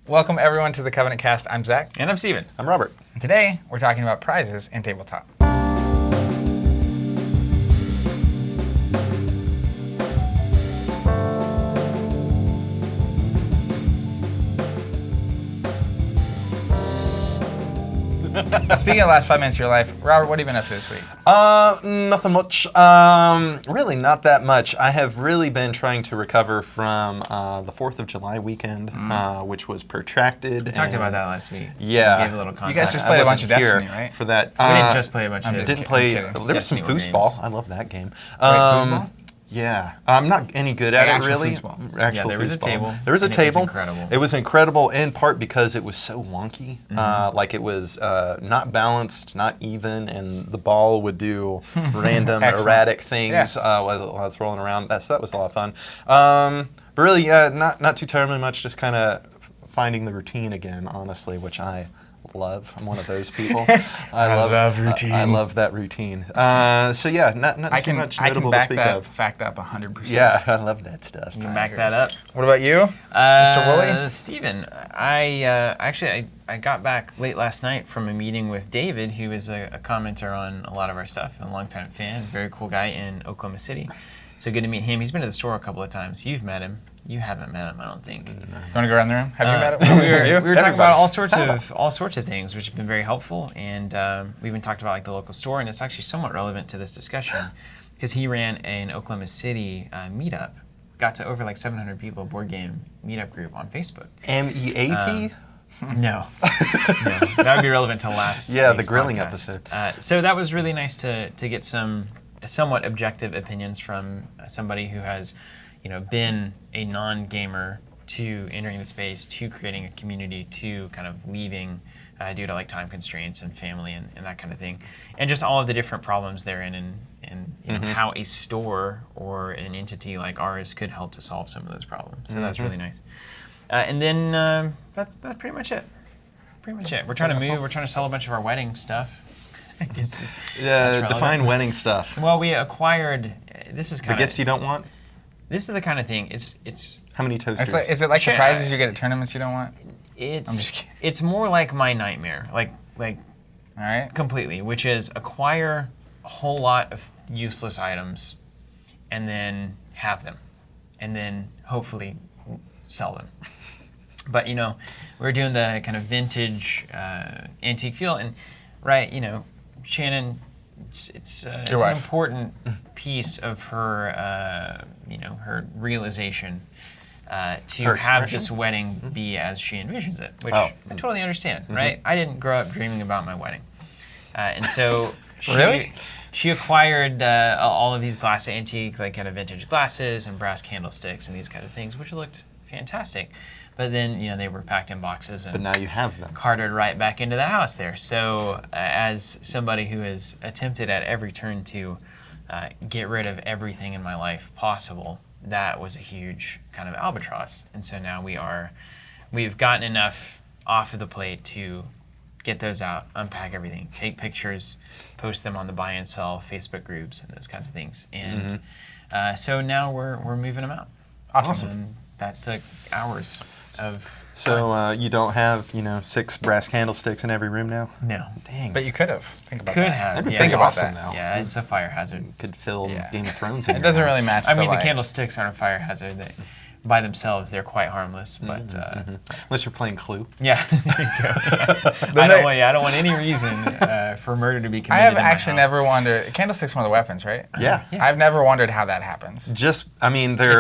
Welcome everyone to the Covenant Cast. I'm Zach. And I'm Steven. I'm Robert. And today we're talking about prizes in Tabletop. Speaking of the last 5 minutes of your life, Robert, what have you been up to this week? Nothing much. Really not that much. I have really been trying to recover from the 4th of July weekend, which was protracted. We talked about that last week. Yeah. Gave a little context. You guys just played a bunch of Destiny, right? For that. We didn't just play a bunch of Didn't play. kidding. There was some Destiny foosball. games. I love that game. Foosball? Yeah, I'm not any good at it actual really. foosball. Actual there was a foosball. table, There was a and it was table. incredible. It was incredible in part because it was so wonky. Like it was not balanced, not even, and the ball would do random, erratic things while I was rolling around. So that was a lot of fun. But really, not too terribly much. Just kind of finding the routine again, honestly, which I love. I'm one of those people. I love routine. I love that routine. So yeah, not too much notable to speak of. Fact up 100%. Yeah, I love that stuff. You can back that up. What about you, Mr. Woolley? Steven, I got back late last night from a meeting with David, who is a commenter on a lot of our stuff, a longtime fan, very cool guy in Oklahoma City. So good to meet him. He's been to the store a couple of times. You've met him. You haven't met him, I don't think. You want to go around the room? Have you met him? We were talking about all sorts of things, which have been very helpful. And we even talked about like the local store, and it's actually somewhat relevant to this discussion because he ran an Oklahoma City meetup. Got to over like 700 people, board game meetup group on Facebook. MEAT? No, that would be relevant to last. Yeah, the week's grilling podcast. episode. So that was really nice to get some somewhat objective opinions from somebody who has, been a non-gamer to entering the space, to creating a community, to kind of leaving due to like time constraints and family and that kind of thing, and just all of the different problems therein, and how a store or an entity like ours could help to solve some of those problems. So that's really nice. And then that's pretty much it. We're trying to move. We're trying to sell a bunch of our wedding stuff. I guess Define wedding stuff. Well, we acquired. This is kind of The gifts you don't want? This is the kind of thing. It's. How many toasters? Is it like the prizes you get at tournaments you don't want? I'm just kidding. It's more like my nightmare, like All right. completely, which is acquire a whole lot of useless items, and then have them, and then hopefully sell them. But we're doing the kind of vintage antique feel, and Shannon, it's an important piece of her her realization to have this wedding be as she envisions it, which I totally understand, right? I didn't grow up dreaming about my wedding, and so she acquired all of these glass antique, like kind of vintage glasses and brass candlesticks and these kind of things, which looked fantastic. But then, they were packed in boxes and But now you have them. carted right back into the house there. So as somebody who has attempted at every turn to get rid of everything in my life possible, that was a huge kind of albatross. And so now we've gotten enough off of the plate to get those out, unpack everything, take pictures, post them on the buy and sell Facebook groups and those kinds of things. And so now we're moving them out. Awesome. And that took hours of So you don't have, 6 brass candlesticks in every room now? No. Dang. But you could have. Think about Could that. have. That'd be Yeah. pretty Think about awesome that. now. Yeah, it's a fire hazard. Could fill Yeah. Game of Thrones in It your doesn't house. really match. I mean, the light. candlesticks aren't a fire hazard. They, by themselves, they're quite harmless. But Unless you're playing Clue. yeah, there you go. I don't want any reason for murder to be committed. I have in my actually house. never wondered. Candlesticks are one of the weapons, right? Yeah. I've never wondered how that happens. They're It's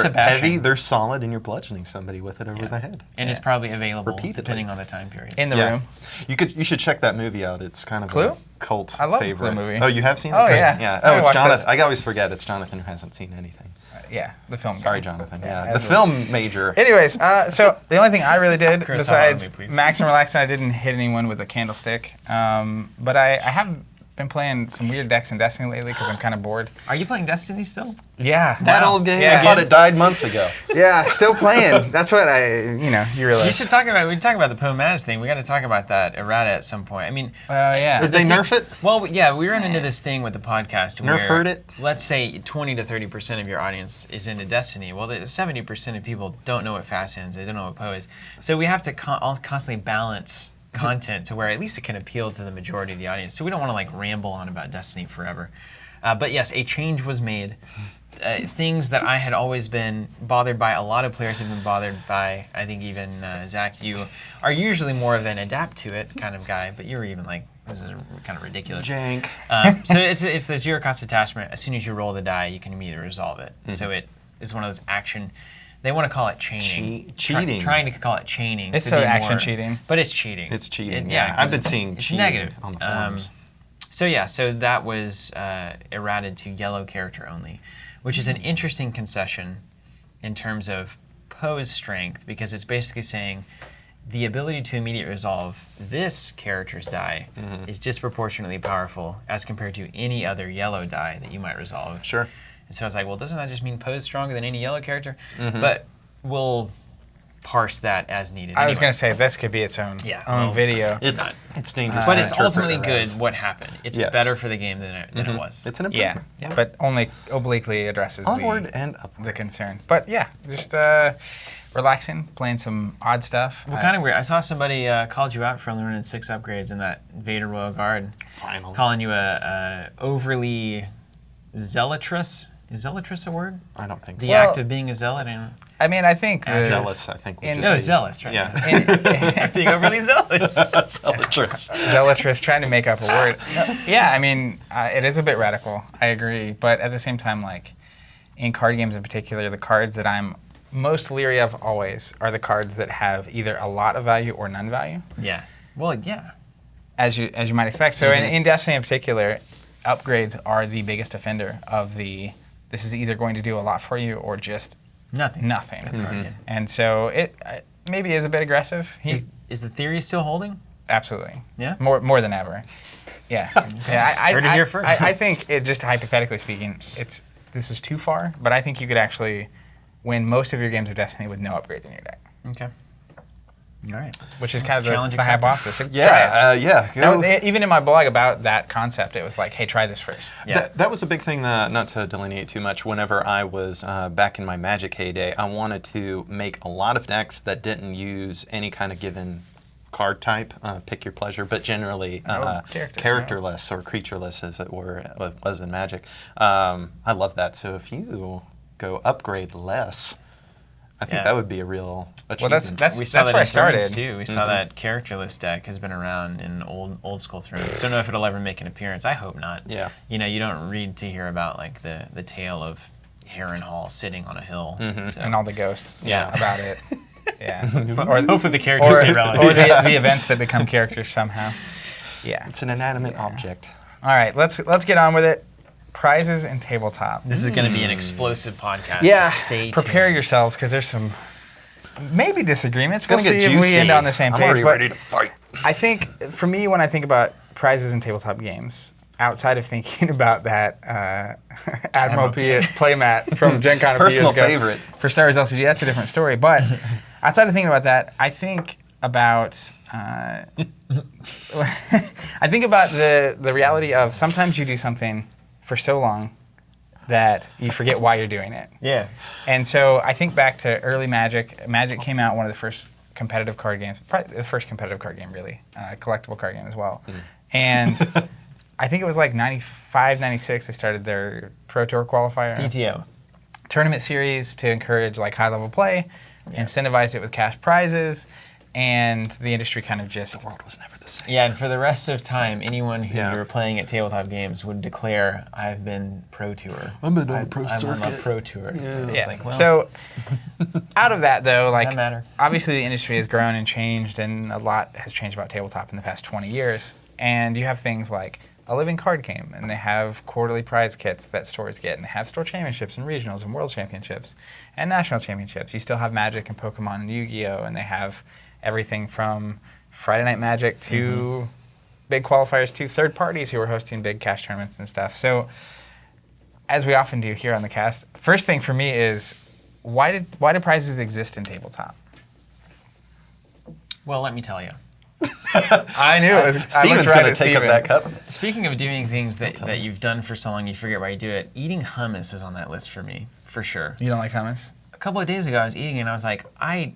a passion. heavy, they're solid, and you're bludgeoning somebody with it over the head. And it's probably available Repeatedly. depending on the time period. In the room. You should check that movie out. It's kind of Clue? a cult I love the favorite. Clue movie. Oh, you have seen it? Oh, Great. yeah. Yeah. I Oh, it's watched Jonathan. this. I always forget it's Jonathan who hasn't seen anything. Yeah, the film. Sorry, guy. Jonathan. Yeah, Yeah, the film major. Anyways, so the only thing I really did Chris, how about besides me, please? max and relax, and I didn't hit anyone with a candlestick. But I have been playing some weird decks in Destiny lately because I'm kind of bored. Are you playing Destiny still? Yeah. That old game? Yeah. I thought it died months ago. Yeah, still playing. That's what you realize. We should talk about. We talk about the POMAS thing. We got to talk about that errata at some point. I mean, yeah. Did they nerf it? well, yeah, we ran into this thing with the podcast. Nerf where, heard it? Let's say 20 to 30% of your audience is into Destiny. Well, 70% of people don't know what fast hands. They don't know what PO is. So we have to constantly balance content to where at least it can appeal to the majority of the audience. So we don't want to like ramble on about Destiny forever. But yes, a change was made. Things that I had always been bothered by, a lot of players have been bothered by. I think even Zach, you are usually more of an adapt to it kind of guy, but you were even like, this is kind of ridiculous. Jank. So it's the zero cost attachment. As soon as you roll the die, you can immediately resolve it. So it's one of those action. They want to call it chaining. Cheating. Trying to call it chaining. It's to so be action more, cheating. But it's cheating. It's cheating. Yeah, I've been 'cause seeing it's cheating negative. on the forums. So that was errated to yellow character only, which is an interesting concession in terms of pose strength, because it's basically saying the ability to immediate resolve this character's die is disproportionately powerful as compared to any other yellow die that you might resolve. Sure. And so I was like, well, doesn't that just mean pose stronger than any yellow character? But we'll parse that as needed. I was Anyway. going to say this could be its own video. It's dangerous. But to it's interpret ultimately it good as. what happened. It's Yes. better for the game than it was. It's an Yeah, improvement. but only obliquely addresses Onward and upward. the concern. But yeah, just relaxing, playing some odd stuff. Well, kind of weird. I saw somebody called you out for learning 6 upgrades in that Vader Royal Guard, Finally. calling you a overly zealotrous. Is zealotrous a word? I don't think The so. Well, act of being a zealot? I mean, I think Zealous, I think. Would in- just No, be- zealous, right? Yeah. Being overly zealous. Zealotrous. zealotrous, trying to make up a word. Yeah, I mean, it is a bit radical. I agree, but at the same time, like in card games in particular, the cards that I'm most leery of always are the cards that have either a lot of value or none value, Yeah. Well, yeah. as you might expect. So in Destiny in particular, upgrades are the biggest offender of the. This is either going to do a lot for you or just Nothing. nothing. Yeah. And so it maybe is a bit aggressive. Is the theory still holding? Absolutely. Yeah? More than ever. Yeah. I Heard it here first. I think it, just hypothetically speaking, this is too far, but I think you could actually win most of your games of Destiny with no upgrades in your deck, Okay. All right. which is kind of Challenge the accepted. hypothesis. Try it. Yeah. That was- even in my blog about that concept, it was like, hey, try this first. Yeah. That was a big thing, not to delineate too much. Whenever I was back in my Magic heyday, I wanted to make a lot of decks that didn't use any kind of given card type, pick your pleasure, but generally characterless or creatureless, as it was in Magic. I love that. So if you go upgrade less, I think that would be a real achievement. that's We saw that where I in Thrones, started. too. We saw that characterless deck has been around in old school Thrones. Don't know if it'll ever make an appearance. I hope not. Yeah. You know, you don't read to hear about like the tale of Harrenhal sitting on a hill. So. And all the ghosts Yeah. about it. Yeah. Hopefully the characters stay relevant. or the events that become characters somehow. Yeah. It's an inanimate object. All right, let's get on with it. Prizes and tabletop. This is going to be an explosive podcast. Yeah, So stay prepare tuned. yourselves because there's some maybe disagreements. We'll It's gonna see get if we juicy. end on the same I'm page. already but ready to fight. I think for me, when I think about prizes and tabletop games, outside of thinking about that Admiral Piet playmat from Gen Con a few years Personal ago favorite. for Star Wars LCG, that's a different story. But outside of thinking about that, I think about I think about the reality of sometimes you do something for so long that you forget why you're doing it. Yeah. And so I think back to early Magic. Magic came out one of the first competitive card games, probably the first competitive card game, really, collectible card game as well. And I think it was like 95, 96, they started their Pro Tour qualifier. PTO. Tournament series to encourage like high-level play, incentivized it with cash prizes, and the industry kind of just... The world was never the same. Yeah, and for the rest of time, anyone who Yeah. you were playing at tabletop games would declare, "I've been Pro Tour. I've been on the Pro I'm on circuit." the Pro Tour." Yeah. It's like, well, So out of that, though, like that matter? obviously the industry has grown and changed, and a lot has changed about tabletop in the past 20 years. And you have things like a living card game, and they have quarterly prize kits that stores get, and they have store championships and regionals and world championships and national championships. You still have Magic and Pokemon and Yu-Gi-Oh, and they have everything from Friday Night Magic to big qualifiers to third parties who are hosting big cash tournaments and stuff. So, as we often do here on the cast, first thing for me is why do prizes exist in tabletop? Well, let me tell you. I knew it. Steven's going to take up that cup. Speaking of doing things that you've done for so long, you forget why you do it. Eating hummus is on that list for me, for sure. You don't like hummus? A couple of days ago, I was eating it, and I was like, I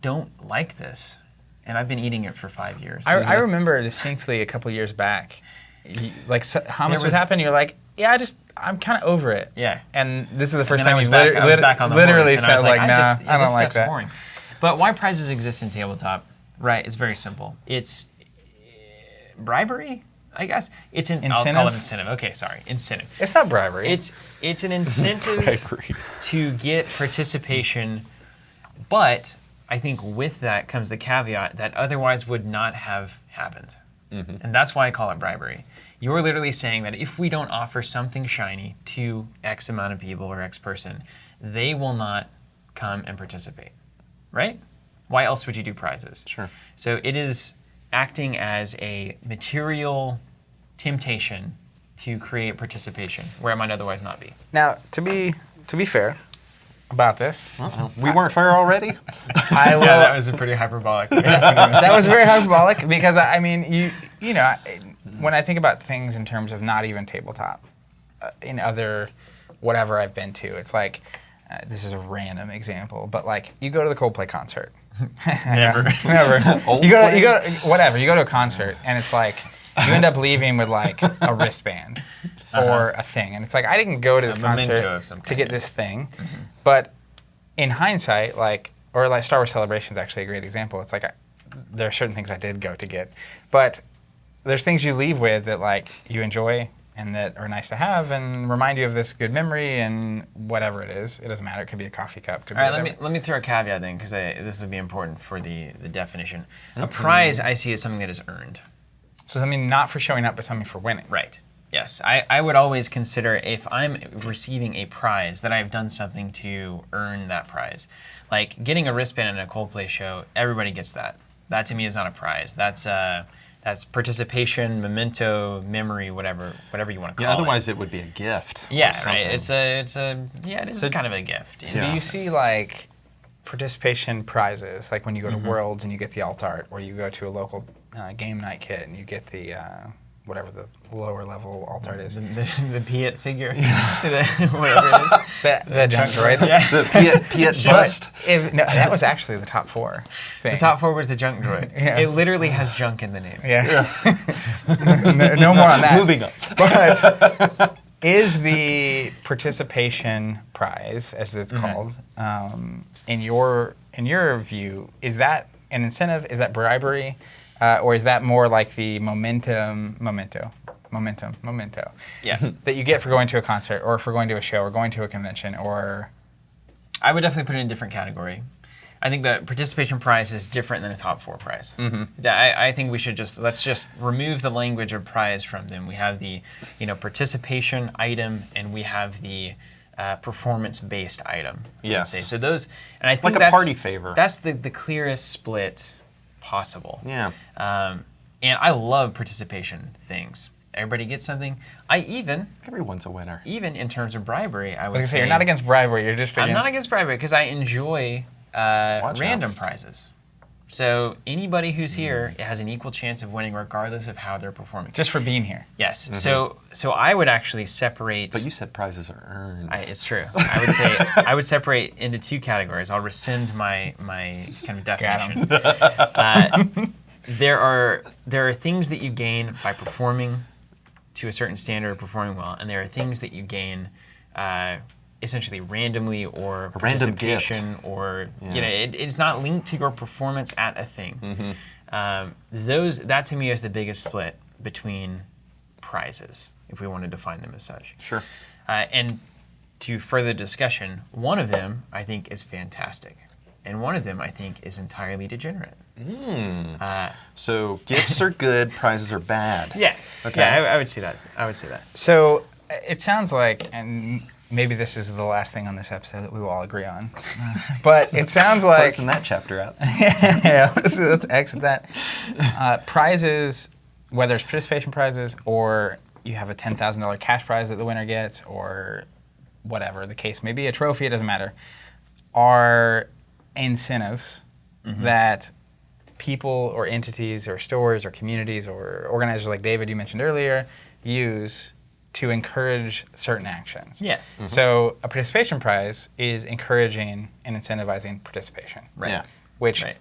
don't like this. And I've been eating it for 5 years. I remember distinctly a couple of years back, hummus would happen, you're like, yeah, I'm kind of over it. Yeah. And this is the first I time was you back on the literally horse, and I was said, like, nah, I don't this like stuff's that. boring. But why prizes exist in tabletop, right, it's very simple. It's bribery, I guess. I'll call it incentive. Okay, sorry, incentive. It's not bribery. It's an incentive to get participation, but I think with that comes the caveat that otherwise would not have happened. Mm-hmm. And that's why I call it bribery. You're literally saying that if we don't offer something shiny to X amount of people or X person, they will not come and participate, right? Why else would you do prizes? Sure. So it is acting as a material temptation to create participation where it might otherwise not be. Now, to be fair about this, we weren't fair already. I will. Yeah, that was a pretty hyperbolic. That was very hyperbolic because I mean, you know, when I think about things in terms of not even tabletop, in other whatever I've been to, it's like this is a random example, but like you go to the Coldplay concert. Never. You go to a concert and it's like you end up leaving with like a wristband or a thing, and it's like I didn't go to this concert to get this thing, but in hindsight, like Star Wars Celebration is actually a great example. It's like there are certain things I did go to get, but there's things you leave with that like you enjoy and that are nice to have and remind you of this good memory and whatever it is. It doesn't matter. It could be a coffee cup. Could All be right, let me throw a caveat then, because this would be important for the definition. A prize I see as something that is earned. So something not for showing up, but something for winning. Right. Yes. I would always consider if I'm receiving a prize that I've done something to earn that prize. Like getting a wristband in a Coldplay show, everybody gets that. That to me is not a prize. That's participation, memento, memory, whatever you want to call it. Yeah, otherwise it would be a gift. Yeah, right. It is kind of a gift. So do you see like participation prizes, like when you go to Worlds and you get the alt art, or you go to a local game night kit and you get the whatever the lower level alt art is. The Piet figure, whatever it is. The junk droid. Yeah. The Piet bust. No, that was actually the top 4 thing. The top 4 was the junk droid. Yeah. It literally has junk in the name. Yeah. no more on that. Moving on. But is the participation prize, as it's called, in your view, is that an incentive? Is that bribery? Or is that more like the memento Yeah. that you get for going to a concert or for going to a show or going to a convention? Or I would definitely put it in a different category. I think the participation prize is different than a top 4 prize. I think we should let's just remove the language of prize from them. We have the participation item and we have the performance-based item. Yes. So those, and I think like a party favor. That's the clearest split possible. Yeah. And I love participation things. Everybody gets something. Everyone's a winner. Even in terms of bribery, I would say you're not against bribery. You're just against. I'm not against bribery because I enjoy random prizes. So anybody who's here has an equal chance of winning regardless of how they're performing. Just for being here. Yes. So I would actually separate. But you said prizes are earned. It's true. I would separate into 2 categories. I'll rescind my kind of definition. There are things that you gain by performing to a certain standard or performing well, and there are things that you gain essentially randomly or participation or it's not linked to your performance at a thing. That to me is the biggest split between prizes, if we want to define them as such. Sure. And to further discussion, one of them I think is fantastic, and one of them I think is entirely degenerate. So gifts are good, prizes are bad. Yeah. Okay. Yeah, I would say that. So it sounds like, and maybe this is the last thing on this episode that we will all agree on, but it sounds like Closing that chapter out. yeah, let's exit that. Prizes whether it's participation prizes or you have a $10,000 cash prize that the winner gets, or whatever the case may be, a trophy, it doesn't matter, are incentives that people or entities or stores or communities or organizers like David you mentioned earlier use to encourage certain actions. Yeah. So a participation prize is encouraging and incentivizing participation, Right. Yeah. which Right.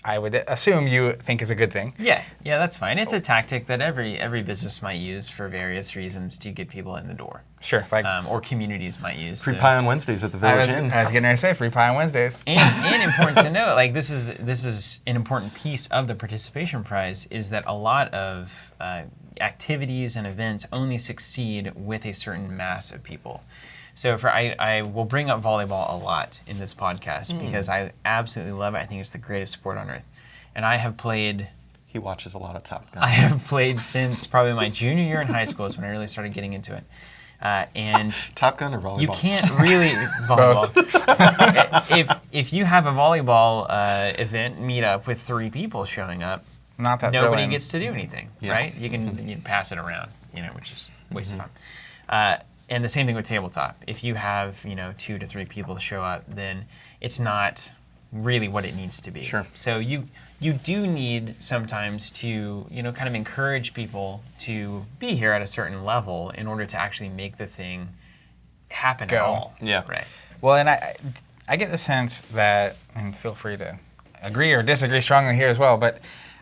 I would assume you think is a good thing. Yeah, that's fine. It's a tactic that every business might use for various reasons to get people in the door, Sure, like or communities might use. Free to, pie on Wednesdays at the I Village was, Inn. I was getting ready to say free pie on Wednesdays. and important to note, like this is an important piece of the participation prize, is that a lot of activities and events only succeed with a certain mass of people. So I will bring up volleyball a lot in this podcast because I absolutely love it. I think it's the greatest sport on earth. And I have played He watches a lot of Top Gun. I have played since probably my junior year in high school is when I really started getting into it. And Top Gun or volleyball? you can't really volleyball. if you have a volleyball event meet up with 3 people showing up, Not that nobody thrilling. gets to do anything, Yeah. right? You can pass it around, which is a waste of time. And the same thing with tabletop. If you have 2 to 3 people show up, then it's not really what it needs to be. Sure. So you do need sometimes to kind of encourage people to be here at a certain level in order to actually make the thing happen at Go. all. Yeah. Right. Well, and I get the sense that, and feel free to agree or disagree strongly here as well, but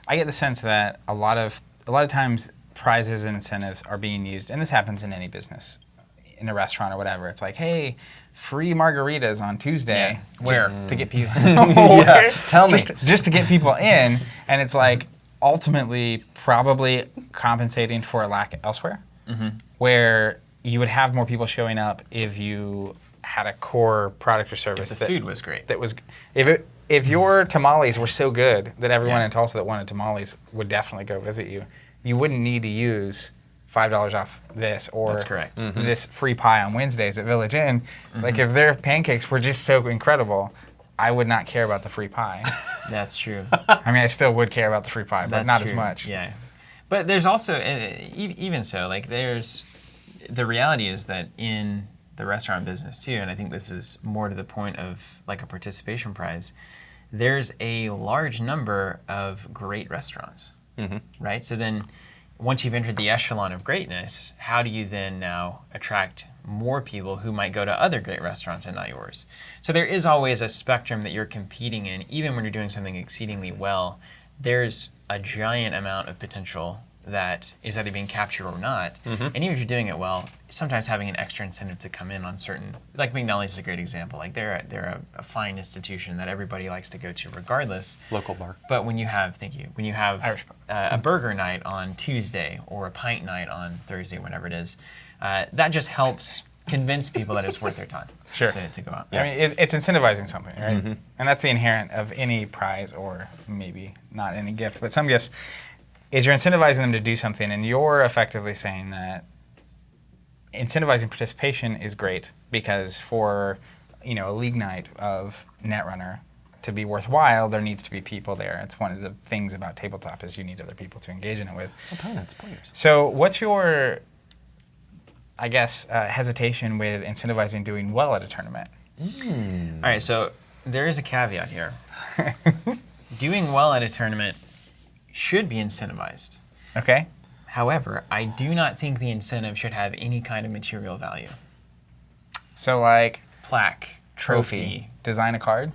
I get the sense that a lot of times prizes and incentives are being used, and this happens in any business, in a restaurant or whatever. It's like, hey, free margaritas on Tuesday. Yeah. Where? Just to get people. Yeah, tell me. Just to get people in, and it's like ultimately probably compensating for a lack elsewhere, where you would have more people showing up if you had a core product or service If the food was great. that was if your tamales were so good that everyone Yeah. in Tulsa that wanted tamales would definitely go visit you, you wouldn't need to use $5 off this or That's correct. this free pie on Wednesdays at Village Inn. Like if their pancakes were just so incredible, I would not care about the free pie. That's true. I mean, I still would care about the free pie, but That's not true. as much. Yeah, but there's also even so, like there's the reality is that in the restaurant business too, and I think this is more to the point of like a participation prize. There's a large number of great restaurants, right? So then, once you've entered the echelon of greatness, how do you then now attract more people who might go to other great restaurants and not yours? So there is always a spectrum that you're competing in, even when you're doing something exceedingly well. There's a giant amount of potential that is either being captured or not. And even if you're doing it well, sometimes having an extra incentive to come in on certain, like McNally's is a great example. Like they're a fine institution that everybody likes to go to regardless. Local bar. But when you have, Irish a burger night on Tuesday or a pint night on Thursday, whenever it is, that just helps convince people that it's worth their time Sure. to go out. I mean, it's incentivizing something, right? And that's the inherent of any prize, or maybe not any gift, but some gifts, is you're incentivizing them to do something, and you're effectively saying that incentivizing participation is great because for a league night of Netrunner to be worthwhile, there needs to be people there. It's one of the things about tabletop is you need other people to engage in it with. Opponents, players. So what's your, I guess, hesitation with incentivizing doing well at a tournament? All right, so there is a caveat here. Doing well at a tournament should be incentivized. Okay. However, I do not think the incentive should have any kind of material value. So like Plaque, trophy. design a card.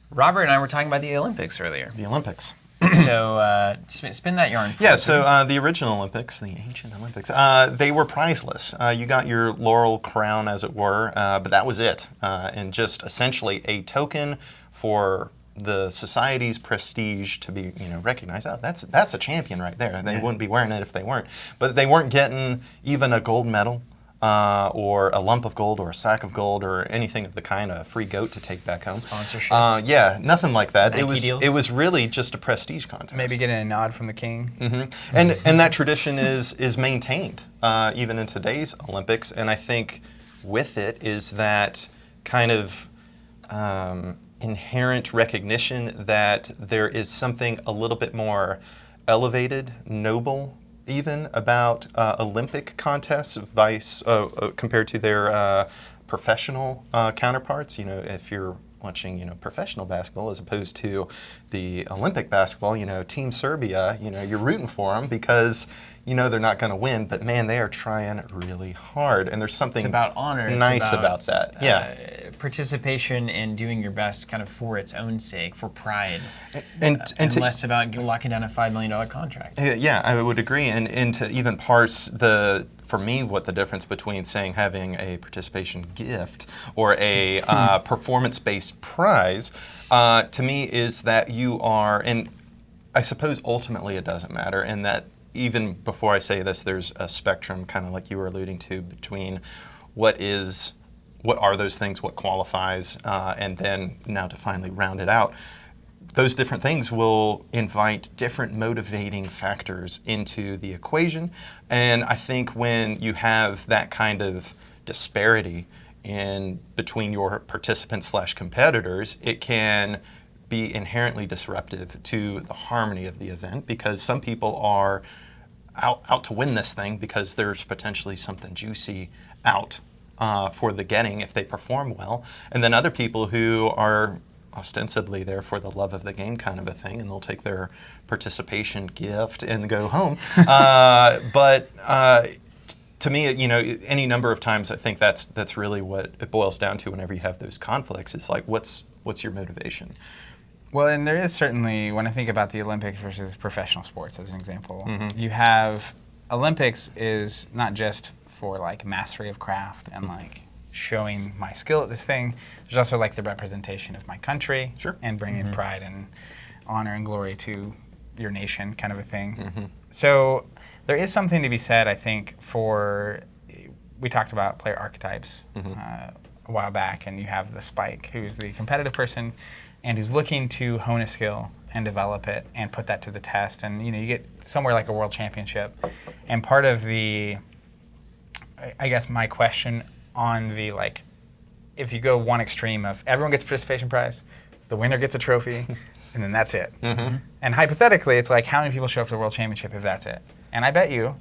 Robert and I were talking about the Olympics earlier. The Olympics. So spin that yarn for Yeah, us. so the original Olympics, the ancient Olympics, they were prizeless. You got your laurel crown, as it were, but that was it. And just essentially a token for the society's prestige to be, recognized. Oh, that's a champion right there. They wouldn't be wearing it if they weren't. But they weren't getting even a gold medal or a lump of gold or a sack of gold or anything of the kind, a free goat to take back home. Sponsorships. Yeah, nothing like that. Nike deals? It was really just a prestige contest. Maybe getting a nod from the king. And that tradition is maintained even in today's Olympics. And I think with it is that kind of inherent recognition that there is something a little bit more elevated, noble, even about Olympic contests compared to their professional counterparts. You know, if you're watching, professional basketball as opposed to the Olympic basketball, Team Serbia, you're rooting for them because they're not going to win, but man, they are trying really hard, and there's something It's about honor. nice it's about that. Yeah, participation and doing your best, kind of for its own sake, for pride, and less about locking down a $5 million contract. Yeah, I would agree, and to even parse for me, what the difference between saying having a participation gift or a performance-based prize, to me, is that you are, and I suppose ultimately it doesn't matter, and that even before I say this, there's a spectrum, kind of like you were alluding to, between what are those things, what qualifies, and then now to finally round it out, those different things will invite different motivating factors into the equation. And I think when you have that kind of disparity in between your participants / competitors, it can be inherently disruptive to the harmony of the event, because some people are out to win this thing because there's potentially something juicy out for the getting if they perform well. And then other people who are ostensibly there for the love of the game kind of a thing, and they'll take their participation gift and go home. But to me, any number of times, I think that's really what it boils down to whenever you have those conflicts. It's like, what's your motivation? Well, and there is certainly, when I think about the Olympics versus professional sports as an example, Mm-hmm. you have Olympics is not just for like mastery of craft and like showing my skill at this thing. There's also like the representation of my country, Sure. and bringing pride and honor and glory to your nation, kind of a thing. Mm-hmm. So there is something to be said, I think, we talked about player archetypes a while back, and you have the Spike, who's the competitive person and who's looking to hone a skill and develop it and put that to the test. And you get somewhere like a world championship, and part of I guess my question on the, like, if you go one extreme of everyone gets a participation prize, the winner gets a trophy, and then that's it. Mm-hmm. And hypothetically, it's like, how many people show up to the world championship if that's it? And I bet you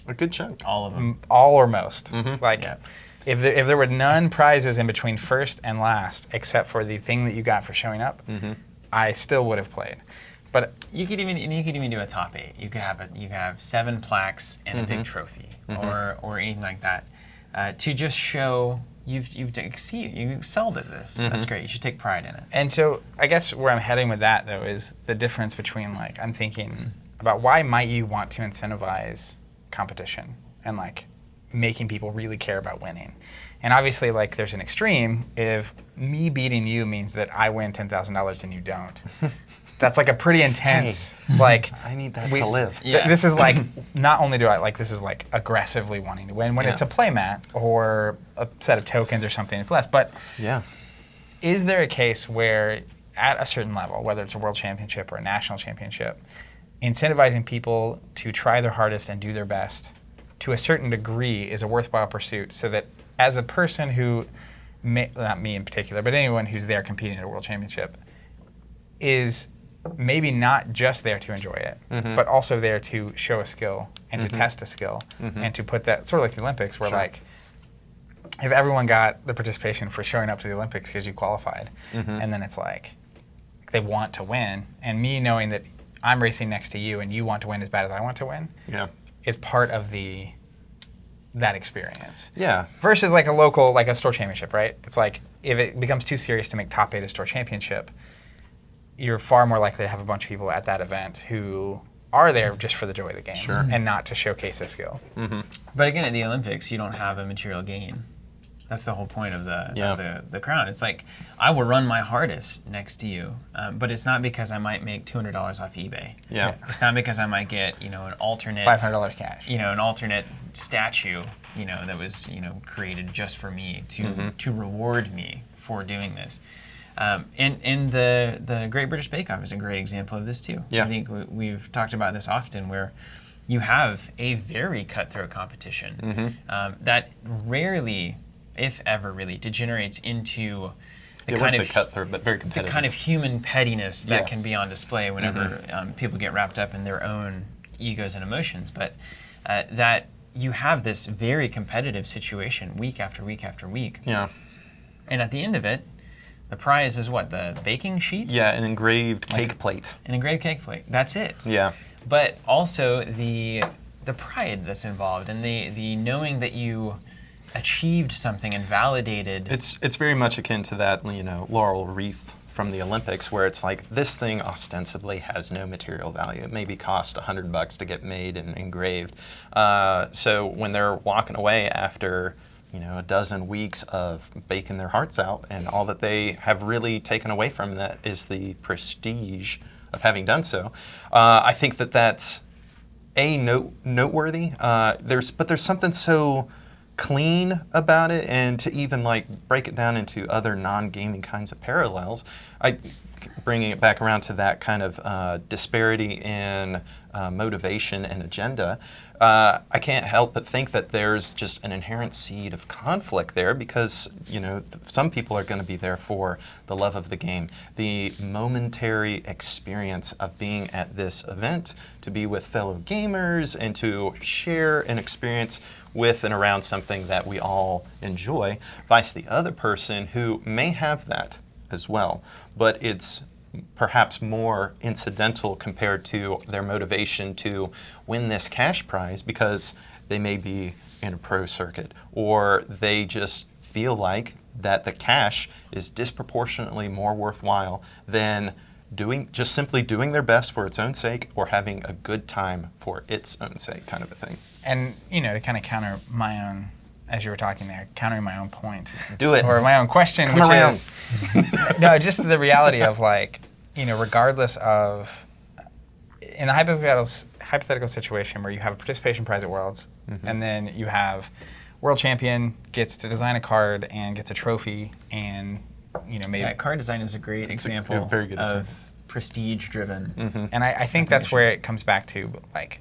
A good chunk. All of them. all or most. Like, Yeah. if there were none prizes in between first and last, except for the thing that you got for showing up, I still would have played. But You could even do a top 8. You could have 7 plaques and a big trophy, or anything like that, to just show you've excelled at this. That's great. You should take pride in it. And so I guess where I'm heading with that, though, is the difference between, like, I'm thinking about why might you want to incentivize competition and, like, making people really care about winning. And obviously, like, there's an extreme. If me beating you means that I win $10,000 and you don't, that's like a pretty intense, like, I need that to live. Yeah. This is like, not only do I, like, this is like aggressively wanting to win. When it's a playmat or a set of tokens or something, it's less. But Yeah. is there a case where at a certain level, whether it's a world championship or a national championship, incentivizing people to try their hardest and do their best to a certain degree is a worthwhile pursuit, so that as a person who, not me in particular, but anyone who's there competing at a world championship, is maybe not just there to enjoy it, but also there to show a skill and to test a skill and to put that, sort of like the Olympics, where like, if everyone got the participation for showing up to the Olympics because you qualified, and then it's like, they want to win, and me knowing that I'm racing next to you and you want to win as bad as I want to win, is part of that experience. Yeah. Versus like a local, like a store championship, right? It's like, if it becomes too serious to make top 8 a store championship, you're far more likely to have a bunch of people at that event who are there just for the joy of the game and not to showcase a skill. But again, at the Olympics, you don't have a material gain. That's the whole point of the crown. It's like, I will run my hardest next to you, but it's not because I might make $200 off eBay. Yeah. It's not because I might get an alternate $500 cash. an alternate statue that was created just for me to reward me for doing this. And the Great British Bake Off is a great example of this too. Yeah. I think we've talked about this often, where you have a very cutthroat competition that rarely, if ever, really degenerates into the I kind wouldn't of say cutthroat, but very the competitive. kind of human pettiness that Yeah. can be on display whenever people get wrapped up in their own egos and emotions, but that you have this very competitive situation week after week after week. Yeah. And at the end of it, the prize is what? The baking sheet? Yeah, an engraved cake plate. An engraved cake plate. That's it. Yeah. But also the pride that's involved and the knowing that you achieved something and validated. It's very much akin to that, laurel wreath from the Olympics, where it's like, this thing ostensibly has no material value. It maybe cost $100 to get made and engraved. So when they're walking away after a dozen weeks of baking their hearts out, and all that they have really taken away from that is the prestige of having done so, I think that's noteworthy. There's something so clean about it, and to even break it down into other non-gaming kinds of parallels, bringing it back around to that kind of disparity in motivation and agenda, I can't help but think that there's just an inherent seed of conflict there, because some people are going to be there for the love of the game, the momentary experience of being at this event, to be with fellow gamers and to share an experience with and around something that we all enjoy, vice the other person who may have that as well, but it's perhaps more incidental compared to their motivation to win this cash prize, because they may be in a pro circuit, or they just feel like that the cash is disproportionately more worthwhile than simply doing their best for its own sake, or having a good time for its own sake, kind of a thing. And, to kind of counter my own, as you were talking there, countering my own point. Do it. Or my own question, Come around. is, no, just the reality of regardless of, in the hypothetical situation where you have a participation prize at Worlds, and then you have world champion gets to design a card and gets a trophy, and maybe card design is a great example very good of example. prestige-driven. And I think that's where it comes back to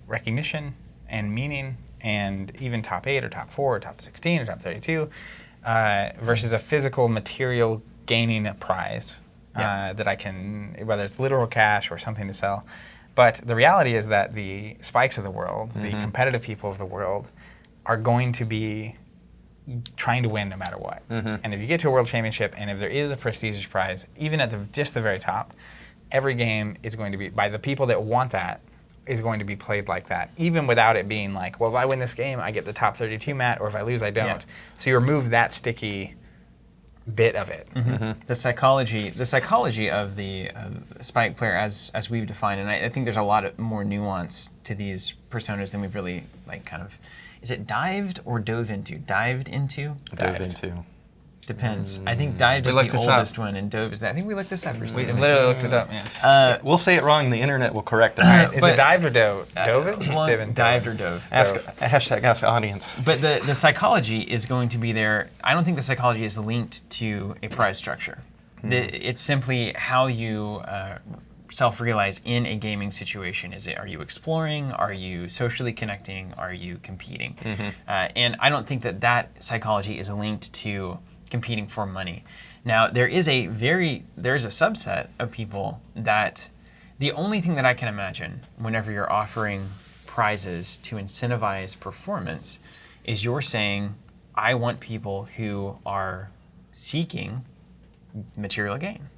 recognition and meaning, and even top 8 or top 4 or top 16 or top 32 versus a physical material gaining a prize that I can, whether it's literal cash or something to sell. But the reality is that the Spikes of the world, the competitive people of the world, are going to be trying to win no matter what. And if you get to a world championship, and if there is a prestigious prize, even at just the very top, every game is going to be, by the people that want that, is going to be played like that, even without it being well, if I win this game, I get the top 32 mat, or if I lose, I don't. Yeah. So you remove that sticky bit of it. The psychology of the Spike player, as we've defined, and I think there's a lot more nuance to these personas than we've really is it dived or dove into? Dived into? Dove into. Depends. I think dived is the oldest one, and dove is that. I think we looked this up recently. We literally looked it up, yeah. We'll say it wrong, the internet will correct us. Is it dived or dove? Dived or dove. Ask audience. But the psychology is going to be there. I don't think the psychology is linked to a prize structure. It's simply how you self-realize in a gaming situation. Are you exploring? Are you socially connecting? Are you competing? And I don't think that psychology is linked to competing for money. Now, there is a subset of people that the only thing that I can imagine whenever you're offering prizes to incentivize performance is you're saying, I want people who are seeking material gain.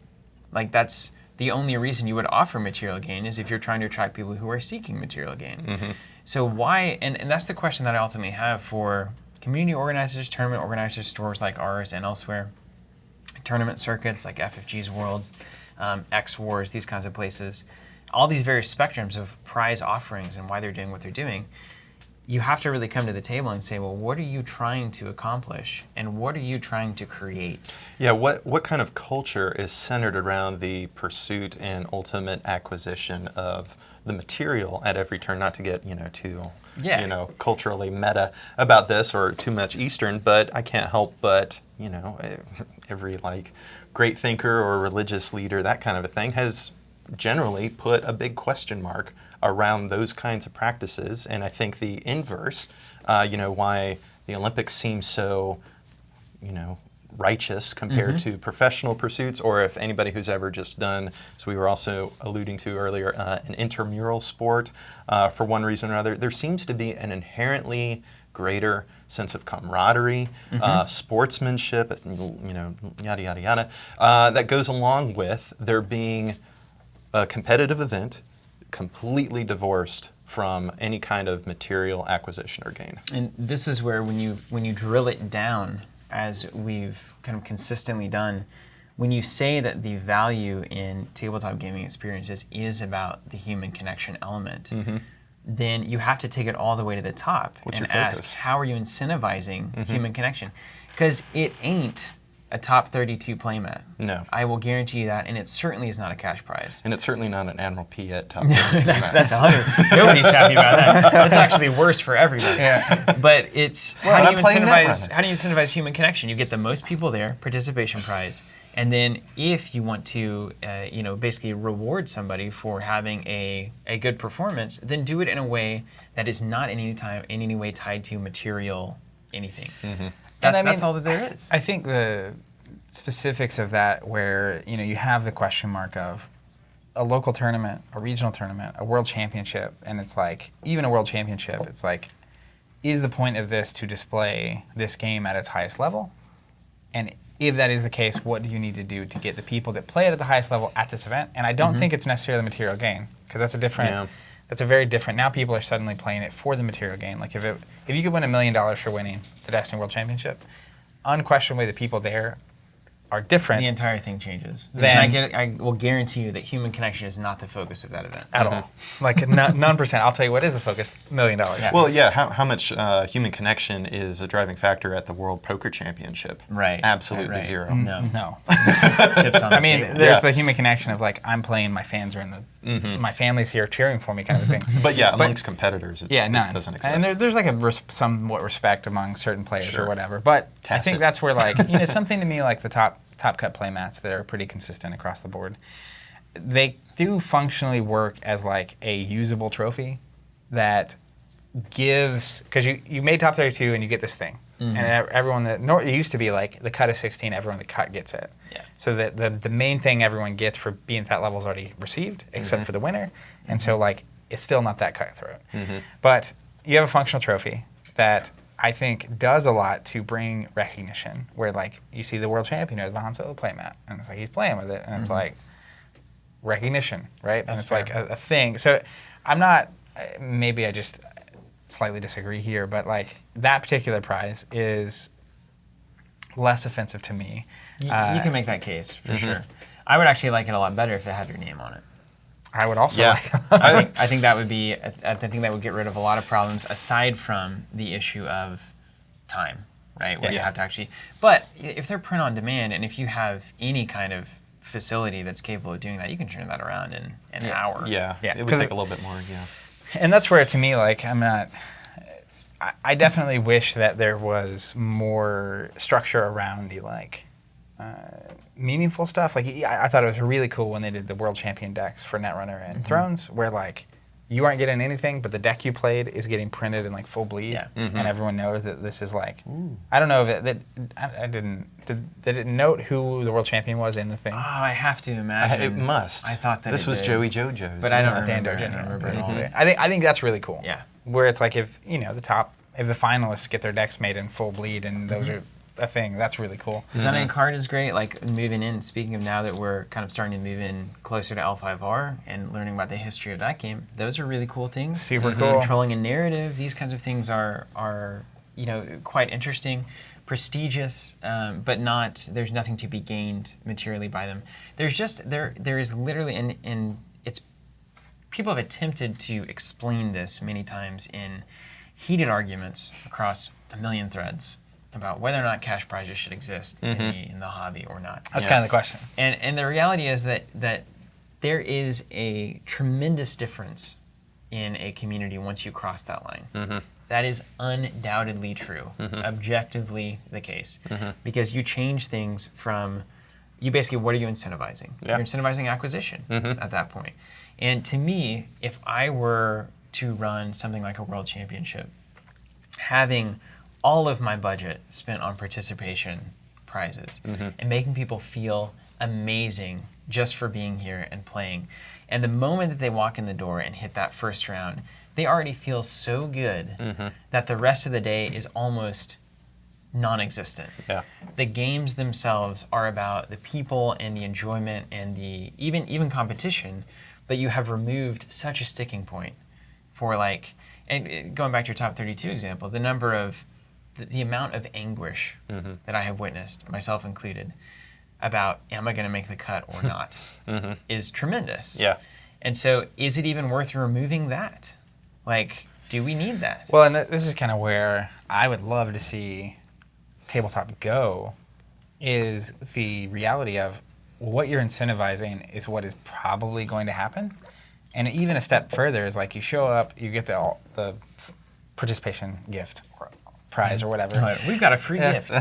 That's the only reason you would offer material gain, is if you're trying to attract people who are seeking material gain. So why, and that's the question that I ultimately have for community organizers, tournament organizers, stores like ours and elsewhere, tournament circuits like FFG's Worlds, X Wars, these kinds of places, all these various spectrums of prize offerings and why they're doing what they're doing. You have to really come to the table and say, well, what are you trying to accomplish, and what are you trying to create? Yeah, what kind of culture is centered around the pursuit and ultimate acquisition of the material at every turn? Not to get too culturally meta about this, or too much Eastern, but I can't help but every great thinker or religious leader, that kind of a thing, has generally put a big question mark around those kinds of practices. And I think the inverse, why the Olympics seem so, righteous compared to professional pursuits, or if anybody who's ever just done, as we were also alluding to earlier, an intramural sport for one reason or another, there seems to be an inherently greater sense of camaraderie, sportsmanship, yada, yada, yada, that goes along with there being a competitive event completely divorced from any kind of material acquisition or gain. And this is where when you drill it down, as we've kind of consistently done, when you say that the value in tabletop gaming experiences is about the human connection element, then you have to take it all the way to the top and ask, how are you incentivizing human connection? Because it ain't a top 32 playmat. No. I will guarantee you that, and it certainly is not a cash prize. And it's certainly not an Admiral P at top 32. That's 100. Nobody's happy about that. That's actually worse for everybody. Yeah. But it's Well, how do you I'm playing incentivize? Netrunner. How do you incentivize human connection? You get the most people there, participation prize, and then if you want to, basically reward somebody for having a good performance, then do it in a way that is not in any way tied to material anything. That's all that there is. I think the specifics of that, where you have the question mark of a local tournament, a regional tournament, a world championship, and it's like, even a world championship, it's like, is the point of this to display this game at its highest level? And if that is the case, what do you need to do to get the people that play it at the highest level at this event? And I don't think it's necessarily the material gain, because that's a different. That's a very different. Now people are suddenly playing it for the material gain. Like if you could win $1 million for winning the Destiny World Championship, unquestionably the people there are different. The entire thing changes. Then And I will guarantee you that human connection is not the focus of that event. at all. Like none percent. I'll tell you what is the focus: $1 million. Yeah. Well, yeah, how much human connection is a driving factor at the World Poker Championship? Right. Absolutely Right. zero. No. Chips on the I mean, table. there's the human connection of like, I'm playing, my fans are in the, my family's here cheering for me, kind of thing. But yeah, amongst competitors, it none. doesn't exist. And there's like a somewhat respect among certain players or whatever. But I Tacit. think that's where like, something to me like the top cut playmats that are pretty consistent across the board. They do functionally work as like a usable trophy that gives, because you made top 32 and you get this thing. And everyone it used to be like the cut is 16, everyone that cut gets it. Yeah. So that the main thing everyone gets for being at that level is already received, except for the winner. And so like, it's still not that cutthroat. But you have a functional trophy that I think does a lot to bring recognition, where like you see the world champion as the Han Solo playmat, and it's like he's playing with it, and it's like recognition, right? That's and it's fair. like a thing. So I'm not, maybe I just slightly disagree here, but like that particular prize is less offensive to me. You can make that case for sure. I would actually like it a lot better if it had your name on it. I would also Yeah. like I think that would be. I think that would get rid of a lot of problems aside from the issue of time, right? Where you Yeah. have to actually. But if they're print on demand, and if you have any kind of facility that's capable of doing that, you can turn that around in an hour. Yeah, Yeah, it would 'cause take a little bit more, yeah. And that's where, to me, like, I definitely wish that there was more structure around the, like, meaningful stuff. Like, I thought it was really cool when they did the world champion decks for Netrunner and Thrones, where, like, you aren't getting anything, but the deck you played is getting printed in, like, full bleed. Yeah. And everyone knows that this is, like, I don't know if did it note who the world champion was in the thing? Oh, I have to imagine. It must. I thought that this it was did. Joey JoJo's. But I don't Dan remember. Dogen, I don't remember at all. I think that's really cool. Yeah. Where it's like, if the finalists get their decks made in full bleed and those are a thing, that's really cool. Designing a card is great. Like moving in. Speaking of now that we're kind of starting to move in closer to L5R and learning about the history of that game, those are really cool things. Super cool. Controlling a narrative. These kinds of things are quite interesting, prestigious, but not. There's nothing to be gained materially by them. There's just there is literally and it's people have attempted to explain this many times in heated arguments across a million threads about whether or not cash prizes should exist in the hobby or not. That's kind of the question. And the reality is that there is a tremendous difference in a community once you cross that line. That is undoubtedly true, objectively the case, because you change things from, you basically, what are you incentivizing? Yeah. You're incentivizing acquisition at that point. And to me, if I were to run something like a world championship, having all of my budget spent on participation prizes and making people feel amazing just for being here and playing. And the moment that they walk in the door and hit that first round, they already feel so good that the rest of the day is almost non-existent. Yeah. The games themselves are about the people and the enjoyment and the even competition, but you have removed such a sticking point for like, and going back to your top 32 example, the number of the amount of anguish that I have witnessed, myself included, about am I going to make the cut or not, is tremendous. Yeah. And so, is it even worth removing that? Like, do we need that? Well, and this is kind of where I would love to see tabletop go, is the reality of what you're incentivizing is what is probably going to happen. And even a step further is like you show up, you get the participation gift or prize or whatever. We've got a free gift. We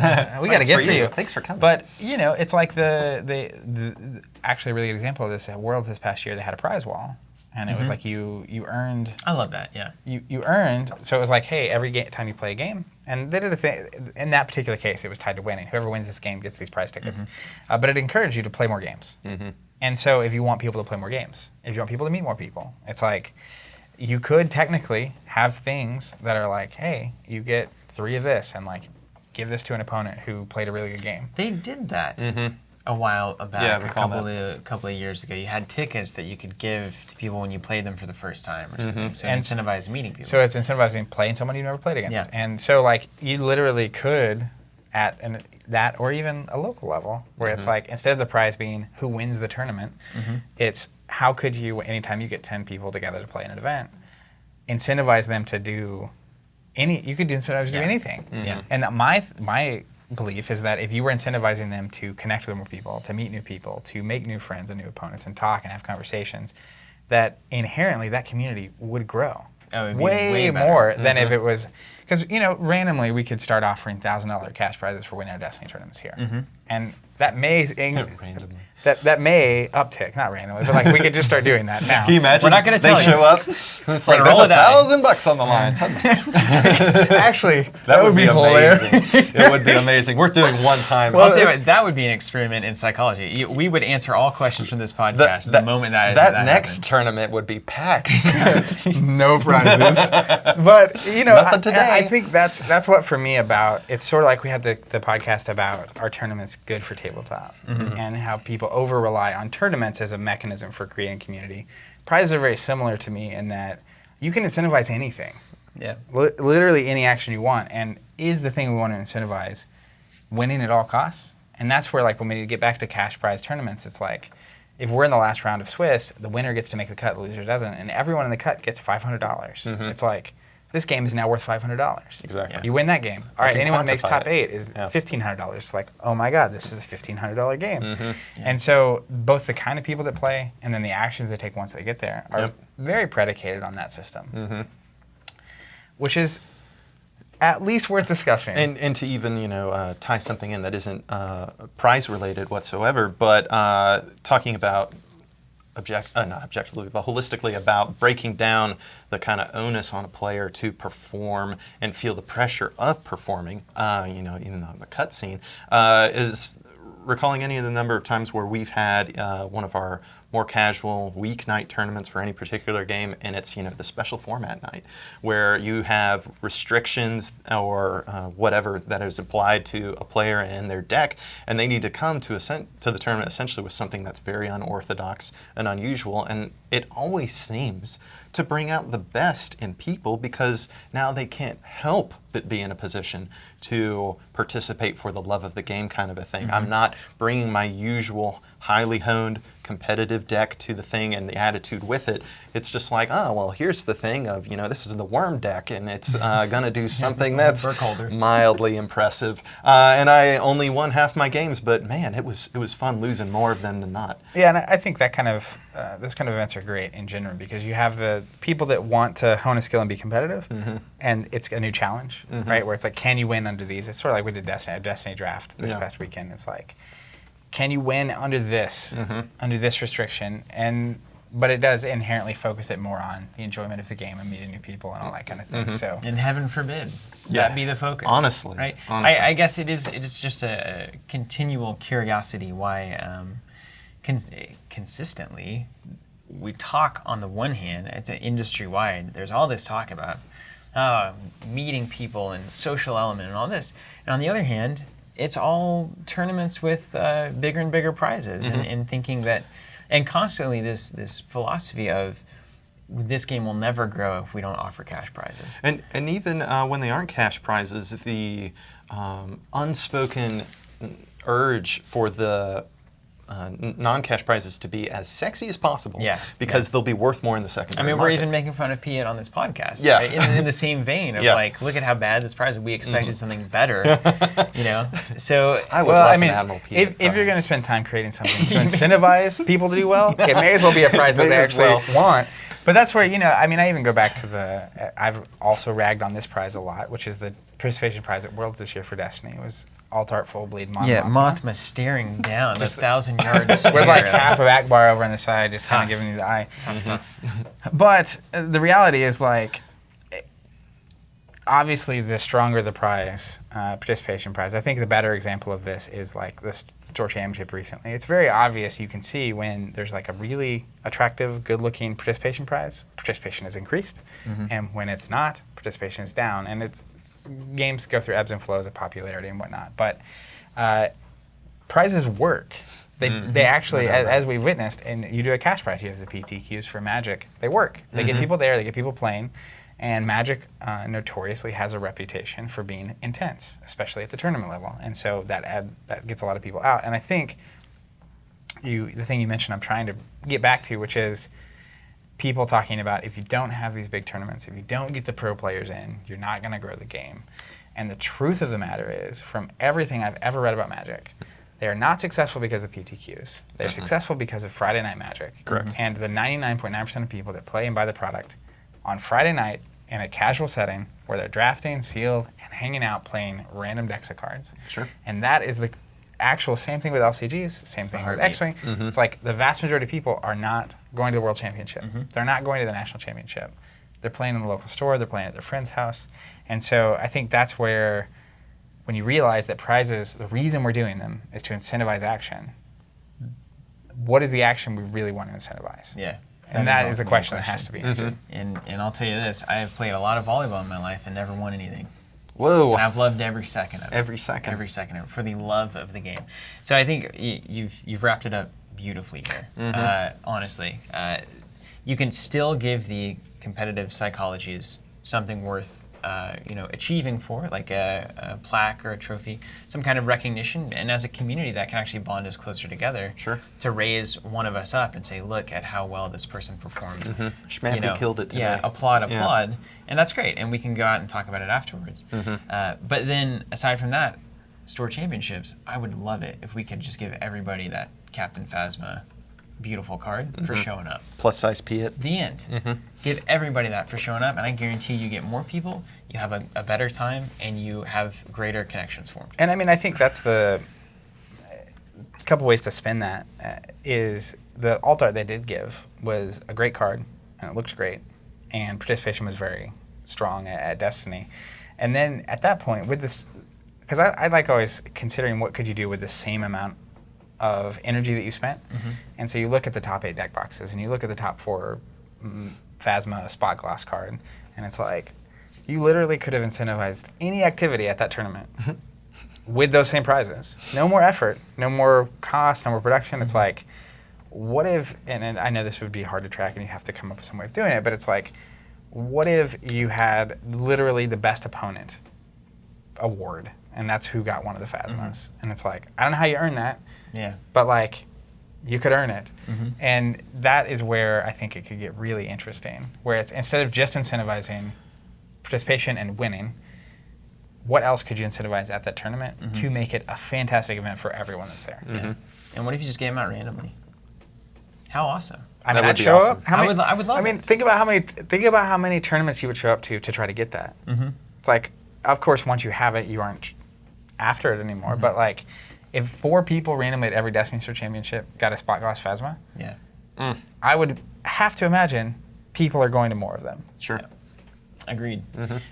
got a gift for you. Thanks for coming. But you know, it's like the actually a really good example of this at Worlds this past year. They had a prize wall, and it was like you earned. I love that. Yeah. You earned. So it was like, hey, every time you play a game, and they did a thing. In that particular case, it was tied to winning. Whoever wins this game gets these prize tickets. But it encouraged you to play more games. And so if you want people to play more games, if you want people to meet more people, it's like you could technically have things that are like, hey, you get 3 of this, and like give this to an opponent who played a really good game. They did that a while back, Yeah, a couple of years ago. You had tickets that you could give to people when you played them for the first time or something. So And incentivize meeting people. So it's incentivizing playing someone you've never played against. Yeah. And so like you literally could at that or even a local level where it's like instead of the prize being who wins the tournament, it's how could you, anytime you get 10 people together to play in an event, incentivize them to do you could incentivize to do anything. And my belief is that if you were incentivizing them to connect with more people, to meet new people, to make new friends and new opponents and talk and have conversations, that inherently that community would grow. Oh, it'd be way way better. more than if it was, because randomly we could start offering $1,000 cash prizes for winning our Destiny tournaments here, and that may Randomly. that may uptick, not randomly, but like we could just start doing that now. Can you imagine? We're not gonna tell they you. show up. It's like gonna there's roll a die. $1,000 on the line. Suddenly. Actually, that would be hilarious. amazing. It would be amazing. We're doing one time. I'll tell you what, that would be an experiment in psychology. We would answer all questions from this podcast the moment that next happens. tournament would be packed. No prizes. But Nothing today. I think that's what for me about it's sort of like we had the podcast about are tournaments good for tabletop and how people over rely on tournaments as a mechanism for creating community. Prizes are very similar to me in that you can incentivize anything. Yeah. Literally any action you want, and is the thing we want to incentivize winning at all costs? And that's where like when we get back to cash prize tournaments, it's like if we're in the last round of Swiss, the winner gets to make the cut, the loser doesn't, and everyone in the cut gets $500. It's like this game is now worth $500. Exactly. You win that game. All right, can anyone that makes quantify top it. 8 is Yeah. $1,500. It's like, oh my God, this is a $1,500 game. And so both the kind of people that play and then the actions they take once they get there are very predicated on that system, which is at least worth discussing. And to even tie something in that isn't prize related whatsoever, but talking about not objectively, but holistically about breaking down the kind of onus on a player to perform and feel the pressure of performing, even on the cutscene, is recalling any of the number of times where we've had one of our more casual weeknight tournaments for any particular game, and it's the special format night where you have restrictions or whatever that is applied to a player and their deck, and they need to come to the tournament essentially with something that's very unorthodox and unusual, and it always seems to bring out the best in people because now they can't help but be in a position to participate for the love of the game kind of a thing. I'm not bringing my usual highly honed competitive deck to the thing and the attitude with it. It's just like, oh, well, here's the thing of, this is the worm deck and it's going to do something that's mildly impressive. And I only won half my games, but man, it was fun losing more of them than not. Yeah, and I think that those kind of events are great in general because you have the people that want to hone a skill and be competitive, and it's a new challenge, right? Where it's like, can you win under these? It's sort of like we did a Destiny draft this past weekend. It's like, can you win under this restriction? And but it does inherently focus it more on the enjoyment of the game and meeting new people and all that kind of thing. So, And heaven forbid Yeah. that be the focus. Honestly. Right? Honestly. I guess it is just a continual curiosity why consistently we talk on the one hand, it's industry-wide, there's all this talk about meeting people and social element and all this. And on the other hand, it's all tournaments with bigger and bigger prizes and thinking that, and constantly this philosophy of this game will never grow if we don't offer cash prizes. And even when they aren't cash prizes, the unspoken urge for the non-cash prizes to be as sexy as possible, Yeah. because they'll be worth more in the secondary I mean, we're market. even making fun of Piet on this podcast. Yeah. Right? In the same vein of Yeah. like, look at how bad this prize is. We expected something better, you know? So, I would well, love I mean, an Admiral Piet if you're going to prize. spend time creating something to incentivize people to do well, it may as well be a prize that May they as actually well. want. But that's where, I mean, I even go back to I've also ragged on this prize a lot, which is the participation prize at Worlds this year for Destiny. It was Alt Art Full Bleed Mothma. Mothma staring down, 1,000 yards stare. With like half of Akbar over on the side, just kind of giving you the eye. But the reality is, like, obviously, the stronger the prize, participation prize. I think the better example of this is like the Store Championship recently. It's very obvious. You can see when there's like a really attractive, good-looking participation prize, participation is increased, and when it's not, participation is down. And games go through ebbs and flows of popularity and whatnot. But prizes work. They actually, as we've witnessed, and you do a cash prize, you have the PTQs for Magic. They work. They get people there. They get people playing. And Magic notoriously has a reputation for being intense, especially at the tournament level. And so that gets a lot of people out. And I think the thing you mentioned I'm trying to get back to, which is people talking about if you don't have these big tournaments, if you don't get the pro players in, you're not going to grow the game. And the truth of the matter is, from everything I've ever read about Magic, they are not successful because of PTQs. They're successful because of Friday Night Magic. Correct. And the 99.9% of people that play and buy the product on Friday night in a casual setting where they're drafting, sealed, and hanging out playing random decks of cards. Sure. And that is the actual same thing with LCGs, same thing with X-Wing. It's like the vast majority of people are not going to the World Championship. They're not going to the National Championship. They're playing in the local store, they're playing at their friend's house. And so I think that's where, when you realize that prizes, the reason we're doing them is to incentivize action, what is the action we really want to incentivize? Yeah. And that is the question that has to be answered. And I'll tell you this, I have played a lot of volleyball in my life and never won anything. Whoa. And I've loved every second of it. Every second. Every second of it, for the love of the game. So I think you've wrapped it up beautifully here, honestly. You can still give the competitive psychologies something worth achieving for, like a plaque or a trophy, some kind of recognition, and as a community that can actually bond us closer together. Sure. To raise one of us up and say, look at how well this person performed. Schmappy killed it today. Yeah, applaud, and that's great, and we can go out and talk about it afterwards. But then, aside from that, Store Championships, I would love it if we could just give everybody that Captain Phasma beautiful card for showing up. Plus size Piet. The end. Give everybody that for showing up, and I guarantee you get more people, you have a better time, and you have greater connections formed. And I mean, I think that's the couple ways to spin that is the alt art they did give was a great card, and it looked great, and participation was very strong at Destiny. And then at that point, with this, because I like always considering what could you do with the same amount of energy that you spent. And so you look at the top 8 deck boxes, and you look at the top 4 Phasma Spot Gloss card, and it's like, you literally could have incentivized any activity at that tournament with those same prizes. No more effort, no more cost, no more production. It's like, what if, and I know this would be hard to track and you have to come up with some way of doing it, but it's like, what if you had literally the best opponent award, and that's who got one of the Phasmas? And it's like, I don't know how you earn that, but like, you could earn it. And that is where I think it could get really interesting, where it's instead of just incentivizing participation and winning, what else could you incentivize at that tournament to make it a fantastic event for everyone that's there? And what if you just gave them out randomly? How awesome! I mean, That would I'd be show awesome. up. How many, I would love I mean, it. think about how many tournaments you would show up to try to get that. It's like, of course, once you have it, you aren't after it anymore. But like, if 4 people randomly at every Destiny Store Championship got a Spot Gloss Phasma, I would have to imagine people are going to more of them. Sure. Agreed.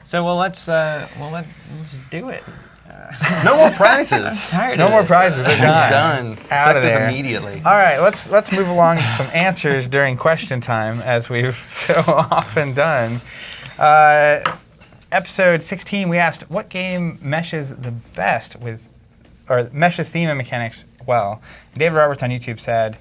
So let's do it. No more prizes. Tired No of more this. prizes. They're done. Done. Out of Effective there. immediately. All right, let's move along to some answers during question time, as we've so often done. Episode 16, we asked what game meshes the best with, or meshes theme and mechanics well. David Roberts on YouTube said,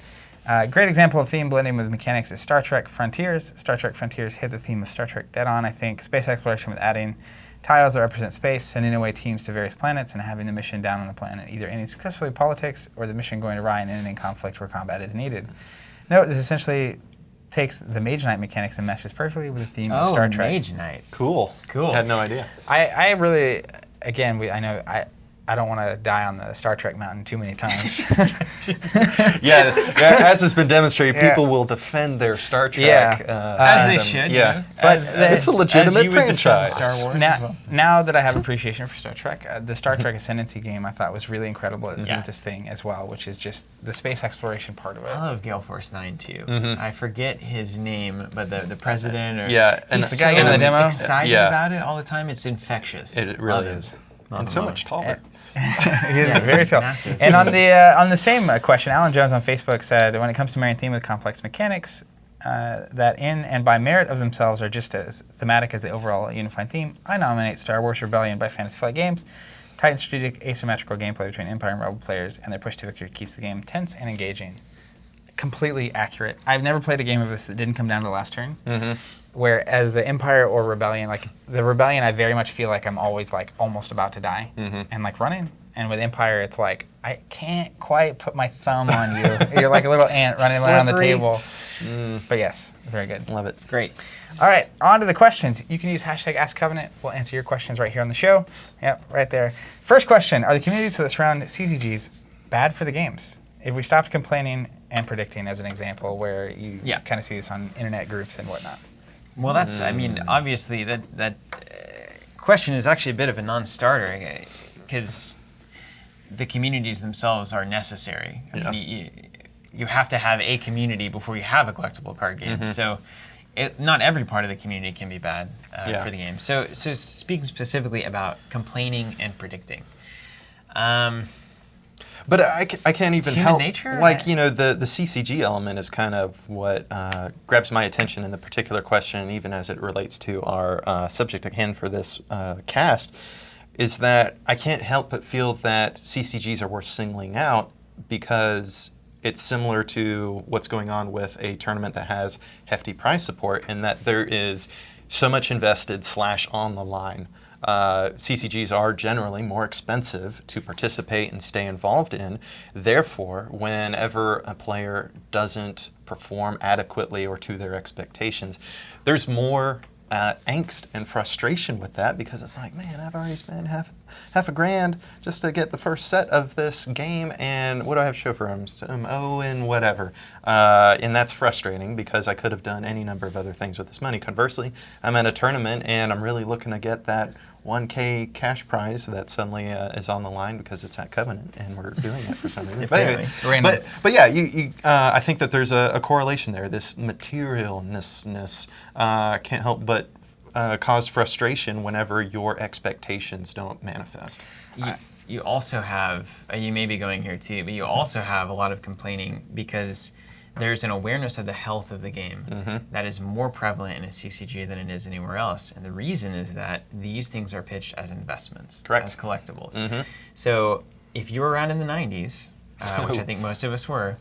great example of theme blending with mechanics is Star Trek Frontiers. Star Trek Frontiers hit the theme of Star Trek dead on, I think. Space exploration with adding tiles that represent space, sending away teams to various planets, and having the mission down on the planet either ending successfully politics or the mission going awry and ending conflict where combat is needed. Note, this essentially takes the Mage Knight mechanics and meshes perfectly with the theme of Star Trek. Mage Knight. Cool. Had no idea. I really, again, I don't want to die on the Star Trek mountain too many times. Yeah, as has been demonstrated, Yeah. people will defend their Star Trek. As they fandom. should. Yeah. You know, But as it's a legitimate you would defend franchise. Star Wars now, as well. now that I have appreciation for Star Trek, the Star Trek Ascendancy game I thought was really incredible at Yeah. this thing as well, which is just the space exploration part of it. I love Gale Force 9 too. I forget his name, but the president or Yeah, and he's the guy giving the demo? excited Yeah. about it all the time. It's infectious. It really Love is. Love And him, so love much him. taller. He is Yeah, very he's tall. massive. And on the same question, Alan Jones on Facebook said, when it comes to marrying theme with complex mechanics, that in and by merit of themselves are just as thematic as the overall unified theme, I nominate Star Wars Rebellion by Fantasy Flight Games. Tight strategic asymmetrical gameplay between Empire and Rebel players, and their push to victory keeps the game tense and engaging. Completely accurate. I've never played a game of this that didn't come down to the last turn. Whereas the Empire or Rebellion, like the Rebellion, I very much feel like I'm always like almost about to die and like running. And with Empire, it's like I can't quite put my thumb on you. You're like a little ant running around the Slippery. table. But yes, very good. Love it. Great. All right, on to the questions. You can use hashtag AskCovenant. We'll answer your questions right here on the show. Yep, right there. First question, are the communities that surround CCGs bad for the games? If we stopped complaining and predicting as an example, where you kind of see this on internet groups and whatnot. Well, that's, I mean, obviously that question is actually a bit of a non-starter because the communities themselves are necessary. I mean, you have to have a community before you have a collectible card game. So not every part of the community can be bad for the game. So speaking specifically about complaining and predicting. But I can't even human help. nature? Like, you know, the CCG element is kind of what grabs my attention in the particular question, even as it relates to our subject at hand for this cast, is that I can't help but feel that CCGs are worth singling out because it's similar to what's going on with a tournament that has hefty prize support, in that there is so much invested / on the line. CCGs are generally more expensive to participate and stay involved in. Therefore, whenever a player doesn't perform adequately or to their expectations, there's more angst and frustration with that, because it's like, man, I've already spent half a grand just to get the first set of this game, and what do I have to show for them? And whatever. And that's frustrating because I could have done any number of other things with this money. Conversely, I'm at a tournament and I'm really looking to get that 1K cash prize that suddenly is on the line because it's at Covenant and we're doing it for some reason. But anyway, but yeah, I think that there's a correlation there. This materialness can't help but cause frustration whenever your expectations don't manifest. You also have, you may be going here too, but you also have a lot of complaining because there's an awareness of the health of the game that is more prevalent in a CCG than it is anywhere else. And the reason is that these things are pitched as investments, as collectibles. So if you were around in the 90s, which I think most of us were,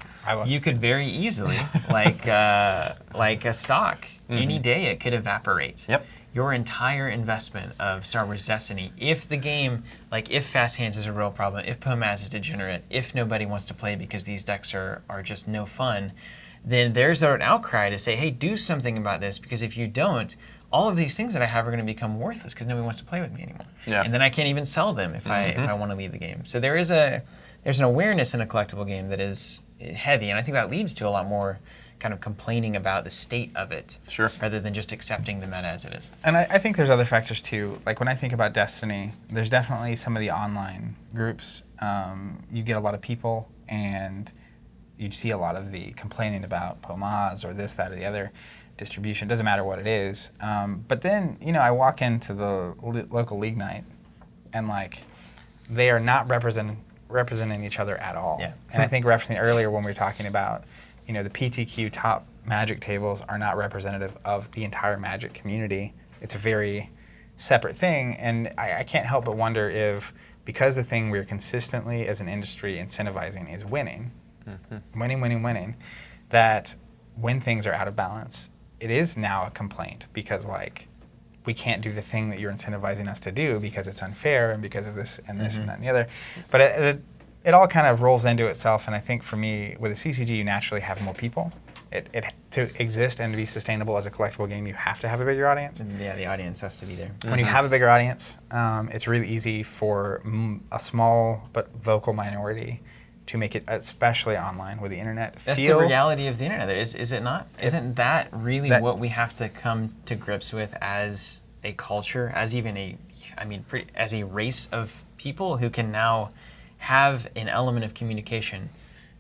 you could very easily, like a stock, any day it could evaporate. Yep. Your entire investment of Star Wars Destiny, if the game, like if Fast Hands is a real problem, if POMAS is degenerate, if nobody wants to play because these decks are just no fun, then there's an outcry to say, hey, do something about this, because if you don't, all of these things that I have are going to become worthless because nobody wants to play with me anymore. Yeah. And then I can't even sell them if I want to leave the game. So there's an awareness in a collectible game that is heavy, and I think that leads to a lot more kind of complaining about the state of it, rather than just accepting the meta as it is. And I think there's other factors too. Like when I think about Destiny, there's definitely some of the online groups. You get a lot of people, and you'd see a lot of the complaining about POMAs or this, that, or the other distribution. It doesn't matter what it is. But then, I walk into the local league night, and like, they are not representing each other at all. Yeah. And I think referencing earlier when we were talking about, the PTQ top Magic tables are not representative of the entire Magic community. It's a very separate thing, and I can't help but wonder if, because the thing we're consistently as an industry incentivizing is winning, winning, that when things are out of balance, it is now a complaint because like we can't do the thing that you're incentivizing us to do because it's unfair and because of this and this and that and the other. But it all kind of rolls into itself, and I think for me, with a CCG, you naturally have more people. To exist and to be sustainable as a collectible game, you have to have a bigger audience. And yeah, the audience has to be there. When you have a bigger audience, it's really easy for a small but vocal minority to make it, especially online with the internet. That's the reality of the internet, is it not? Isn't that really what we have to come to grips with as a culture, as even as a race of people who can now have an element of communication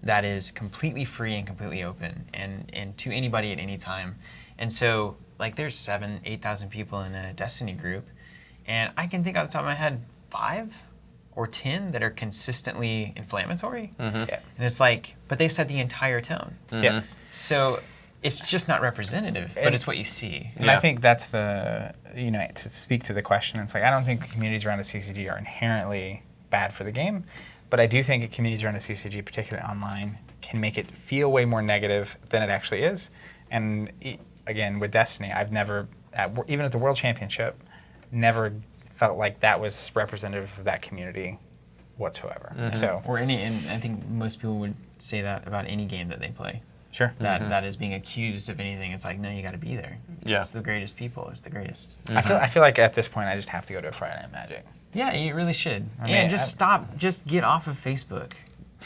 that is completely free and completely open and to anybody at any time. And so, like, there's 7,000-8,000 people in a Destiny group, and I can think off the top of my head 5 or 10 that are consistently inflammatory. Yeah. And it's like, but they set the entire tone. Yeah. So it's just not representative, but it's what you see. And I think that's to speak to the question, it's like, I don't think the communities around a CCG are inherently bad for the game, but I do think communities around a CCG, particularly online, can make it feel way more negative than it actually is. And again, with Destiny, I've never, even at the World Championship, never felt like that was representative of that community whatsoever. So, and I think most people would say that about any game that they play. Sure. That is being accused of anything. It's like, no, you got to be there. Yeah. It's the greatest people. It's the greatest. I feel like at this point, I just have to go to a Friday Night Magic. Yeah, you really should. mean, Just get off of Facebook.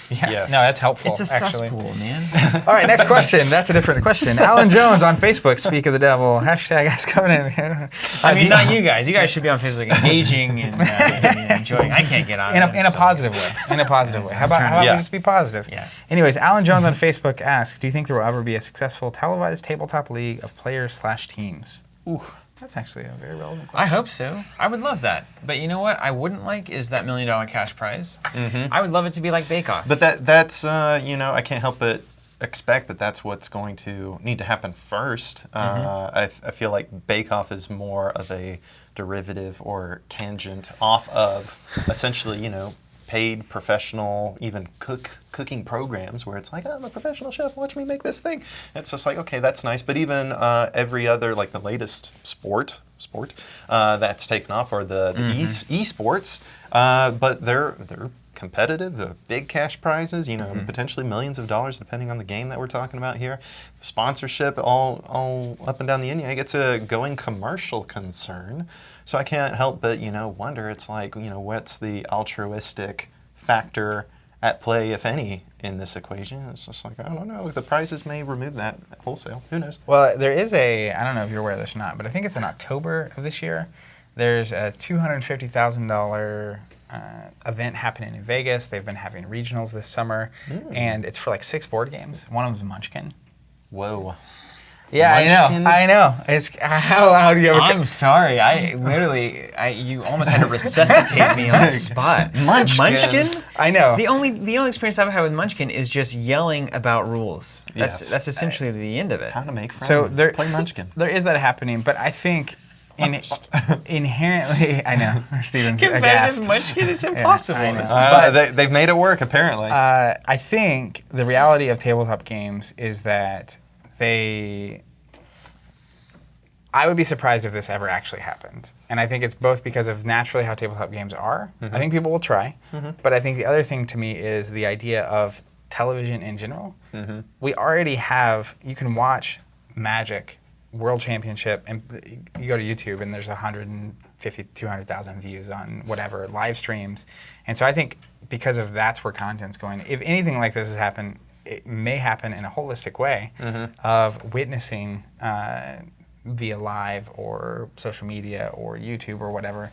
Yeah, Yes. no, that's helpful. It's a actually. cesspool, man. All right, next question. That's a different question. Alan Jones on Facebook, speak of the devil. Hashtag ask coming in. I mean, not you guys. You guys should be on Facebook engaging and enjoying. I can't get on in it, a so- positive way. In a positive way. How about we just be positive? Yeah. Anyways, Alan Jones on Facebook asks, do you think there will ever be a successful televised tabletop league of players/teams? Ooh, that's actually a very relevant question. I hope so. I would love that. But you know what I wouldn't like is that $1 million cash prize. I would love it to be like Bake Off. But that's I can't help but expect that that's what's going to need to happen first. I feel like Bake Off is more of a derivative or tangent off of essentially, paid professional, even cooking programs where it's like, I'm a professional chef, watch me make this thing. And it's just like, okay, that's nice. But even every other, like the latest sport that's taken off are the esports, but they're competitive. They're big cash prizes, potentially millions of dollars depending on the game that we're talking about here. Sponsorship, all up and down the yin yang. It's a going commercial concern. So I can't help but, wonder, it's like, what's the altruistic factor at play, if any, in this equation? It's just like, I don't know. The prizes may remove that wholesale. Who knows? Well, there is I don't know if you're aware of this or not, but I think it's in October of this year. There's a $250,000 event happening in Vegas. They've been having regionals this summer, and it's for like 6 board games. One of them is Munchkin. Whoa. Yeah, Munchkin? I know. It's how loud do you ever? I'm sorry. You almost had to resuscitate me on the spot. Munchkin? I know. The only experience I've had with Munchkin is just yelling about rules. Yes. That's essentially the end of it. How to make friends. So Play Munchkin. There is that happening, but I think inherently, I know. Steven's Competitive aghast. Munchkin is impossible. I know. But they've made it work, apparently. I think the reality of tabletop games is that I would be surprised if this ever actually happened. And I think it's both because of naturally how tabletop games are. I think people will try. But I think the other thing to me is the idea of television in general. We already have, you can watch Magic World Championship, and you go to YouTube and there's 150, 200,000 views on whatever, live streams. And so I think because of that's where content's going, if anything like this has happened, it may happen in a holistic way of witnessing via live or social media or YouTube or whatever,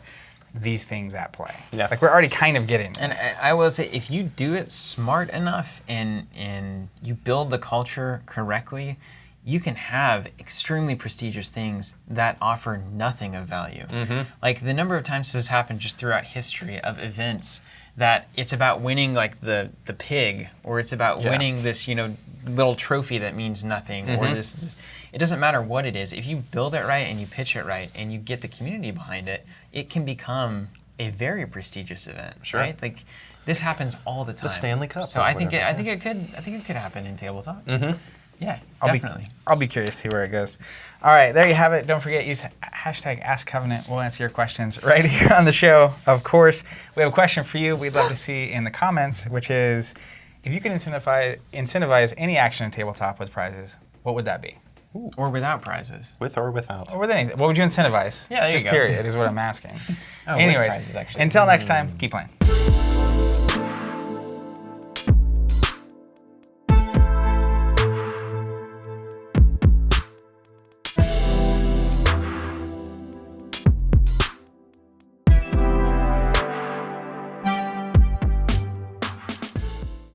these things at play. Yeah. Like we're already kind of getting this. And I will say, if you do it smart enough and you build the culture correctly, you can have extremely prestigious things that offer nothing of value. Like the number of times this has happened just throughout history of events that it's about winning like the pig, or it's about winning this, little trophy that means nothing, or this. It doesn't matter what it is. If you build it right and you pitch it right and you get the community behind it, it can become a very prestigious event. Sure. Right? Like this happens all the time. The Stanley Cup. So or I think whatever. it could happen in tabletop. Yeah, I'll definitely. I'll be curious to see where it goes. All right, there you have it. Don't forget, use hashtag AskCovenant. We'll answer your questions right here on the show. Of course, we have a question for you we'd love to see in the comments, which is, if you could incentivize any action in tabletop with prizes, what would that be? Or without prizes. With or without. Or with anything. What would you incentivize? Yeah, there you Just go. period is what I'm asking. Oh, with Anyways, prizes, actually. until next time, keep playing.